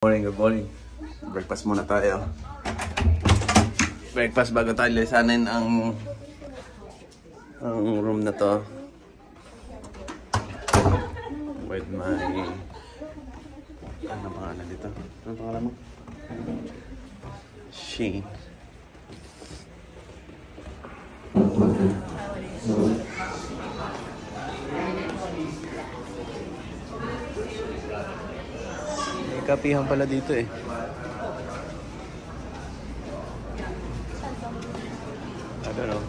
Good morning. Breakfast muna tayo. Breakfast bago tayo lisanin ang room na to. With my... Ano pangalan dito? Ano pangalan mo? Shane. May kapihan pala dito eh. I don't know.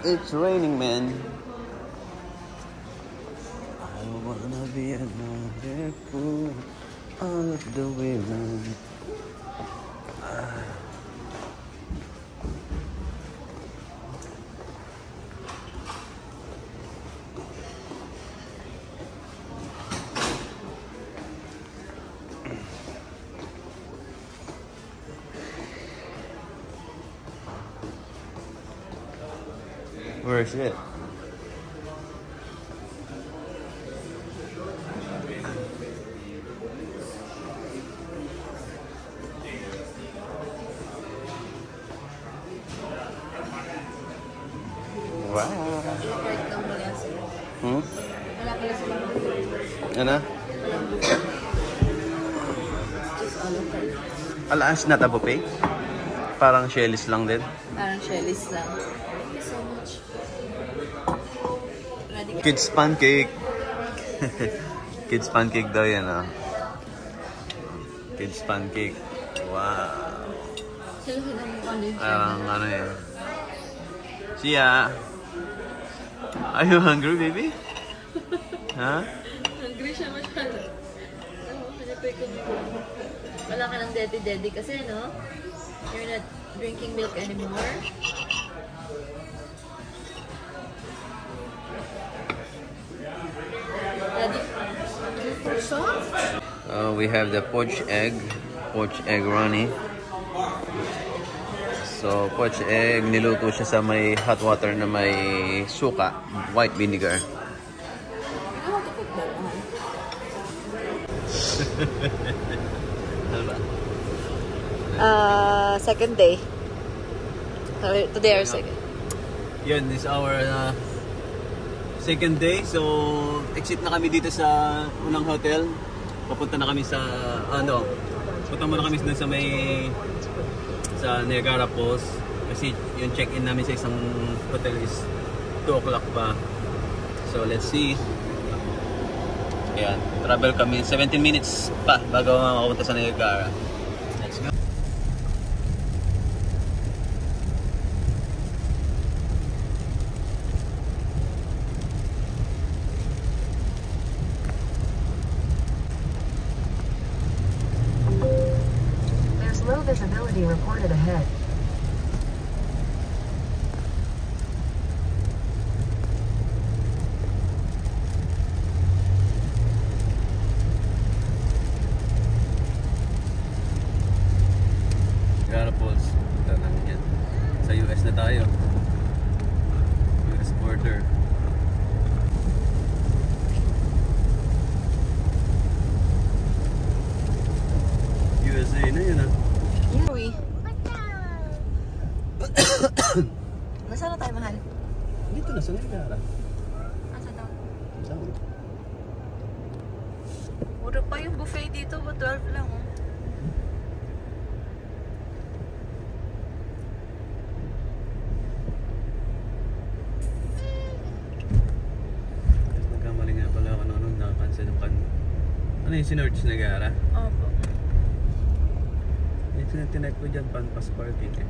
It's raining, man. I wanna be another fool of the women. Where is it? Wow. Ano? Alas na tabo pay? Parang shellis lang din. Parang shellis lang. Kids pancake. Kids pancake daw yan, ah. Kids pancake. Wow. Ano yan? Siya. Are you hungry, baby? Ha? Hungry siya masyado. Wala ka ng daddy kasi, no? You're not drinking milk anymore. We have the poached egg runny. So poached egg, niluto siya sa may hot water na may suka, white vinegar. Second day. Today our second. Yun, this is our second day. So exit na kami dito sa unang hotel. Papunta na kami sa punta muna kami sa Niagara Falls kasi yung check-in namin sa isang hotel is 2 o'clock pa. So let's see. Ayan, travel kami 17 minutes pa bago makapunta sa Niagara. Let's go. Low visibility reported ahead. Niagara Falls. Punta namin yan. Sa US na tayo. US border. USA na yun, ah. Uy. Nasaan na tayo, mahal? Dito na sa Niagara. Asa daw? Saan? Mura pa yung buffet dito, 12 lang, oh. Tapos nagkamali nga pala ako noon, nakacancel yung ano yung sinerch Niagara? Opo. Ito tinepe ko dyan, pan-pass parking eh.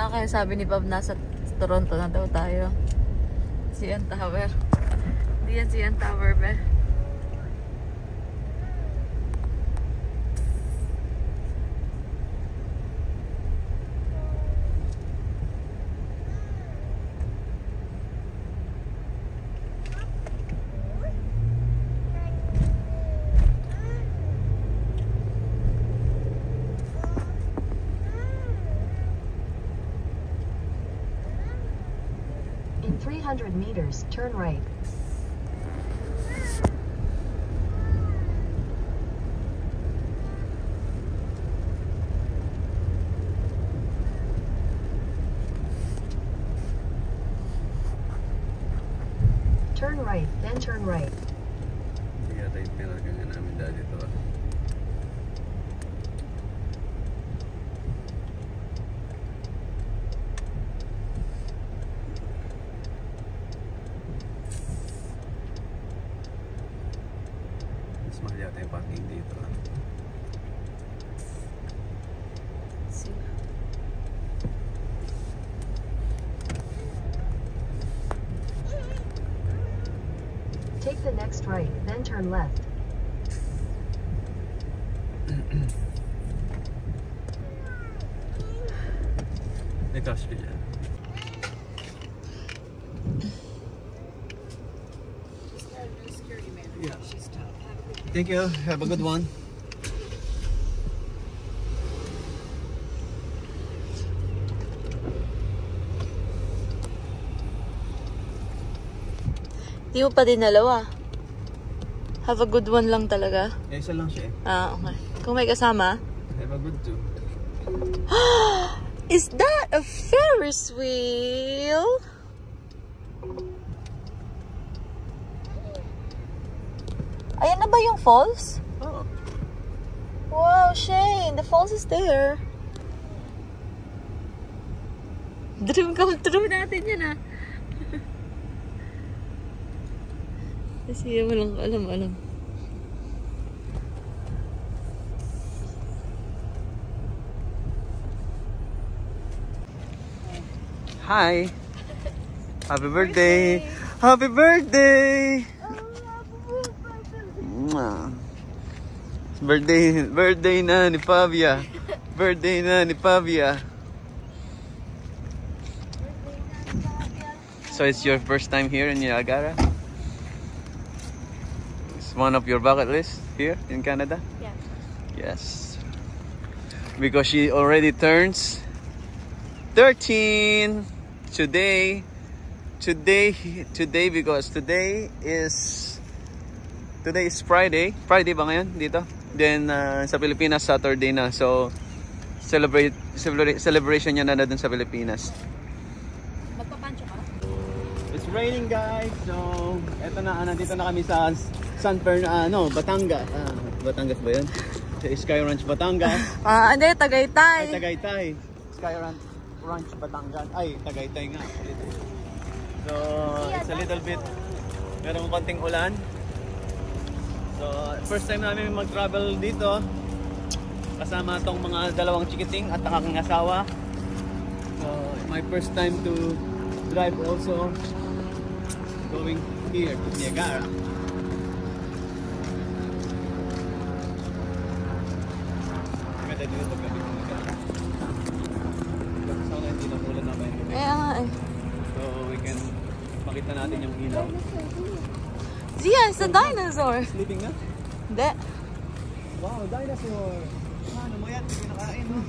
Kaya sabi ni Bob, nasa Toronto na daw tayo. CN Tower. Hindi yan CN Tower, be. In 300 meters, turn right. Turn right, then turn right. Hindi yata yung pinagagan namin dati ito. Mas mahal yata yung parking dito. Take the next right, then turn left. Nag-cash ka dyan. Yeah. Thank you. Have a good one. Di mo pa dinalawa. Have a good one lang talaga. Eh, isa lang siya eh. Ah, okay. Kung may kasama? Have a good too. Is that a Ferris wheel? Ayan na ba yung falls? Oh. Wow, Shane, the falls is there. Dream come true natin yan ah. Kasi walang alam. Hi. Happy birthday. Happy birthday. Mwah. Birthday na ni Pavia. Birthday na ni Pavia. So it's your first time here in Niagara? It's one of your bucket list here in Canada? Yeah. Yes. Because she already turns 13 today because today is Friday ba ngayon dito? Then sa Pilipinas Saturday na, so celebration niya na dun sa Pilipinas. Magpapancho ka? It's raining guys, so eto na, nandito na kami sa San Fernando, Batangas. Batangas ba yun? Sky Ranch Batangas. Hindi, Tagaytay. Ay, Tagaytay. Sky Ranch Batangas. Ay, Tagaytay nga. So, it's a little bit, merong konting ulan. So, first time namin mag-travel dito. Kasama tong mga dalawang chikiting at aking asawa. So, my first time to drive also. Going here to Niagara. Maganda dito paggabi ng Niagara. Sana hindi na ulan na ba yung gabi. So we can makita natin yung ilaw. Zia, it's a dinosaur. Sleeping na? Hindi. Wow, dinosaur! Ano mo yan? Hindi kinakain mo.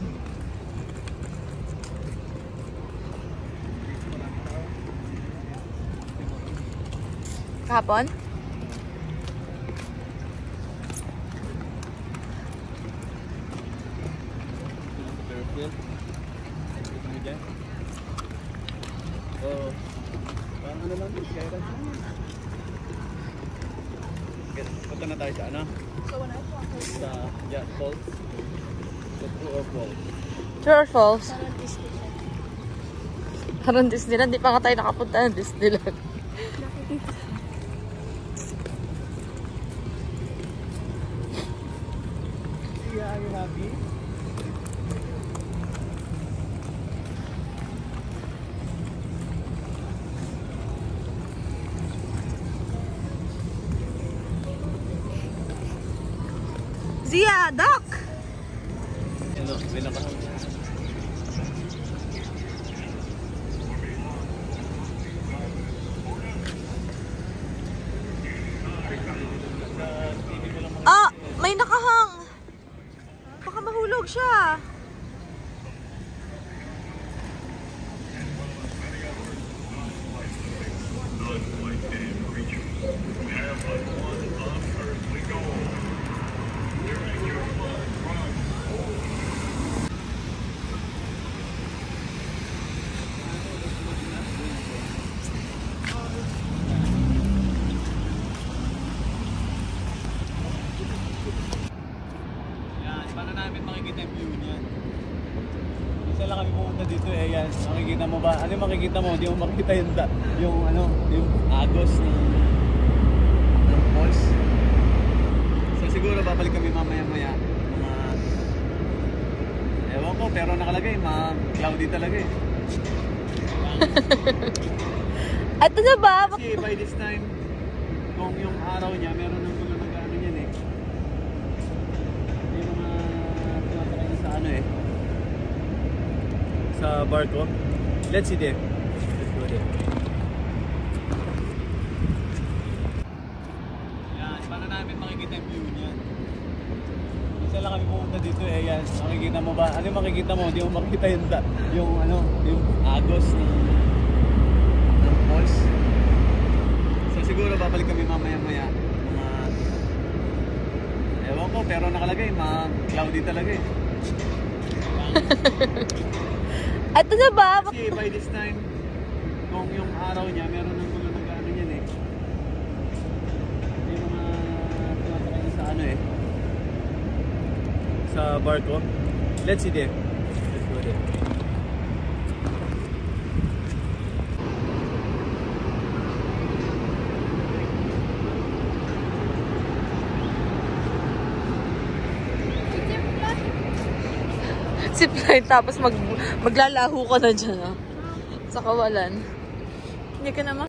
Kahapon? Oh, parang ano lang din, kaya lang. Punta na tayo sa ano? Sa Jet Falls. Sa True Falls. True or false? Parang Disneyland. Di pa nga tayo nakapunta ng Disneyland. Yeah, are you happy? Zia, duck! Ano, bilang ka. Ah! May nakahang! Baka mahulog siya. Isa lang kami pumunta dito eh. Yan, makikita mo ba? Ano yung makikita mo? Hindi mo makikita yung agos ng falls. So siguro babalik kami mamaya-maya. Ewan ko, pero nakalagay, cloudy talaga eh. At ano ba? Kasi by this time, kung yung araw niya, meron ng mga nag-ano yan eh. May mga tumatry na sa ano eh. Sa barko. Let's see there. Let's go there. Yan, paano namin makikita yung view niyan? Isa lang kami pumunta dito eh. Yan, makikita mo ba? Ano yung makikita mo? Hindi mo makikita yung agos ng falls. So siguro babalik kami mamaya-maya. Ewan ko, pero nakalagay, cloudy talaga eh. At ano ba? Kasi by this time, kung yung araw niya, meron ng mga nag-ano yan eh. May mga tumatry na sa ano eh. Sa barko. Let's see there. Let's go there. Zipline, tapos maglalaho ka na dyan, ah. Sa kawalan. Hindi ka naman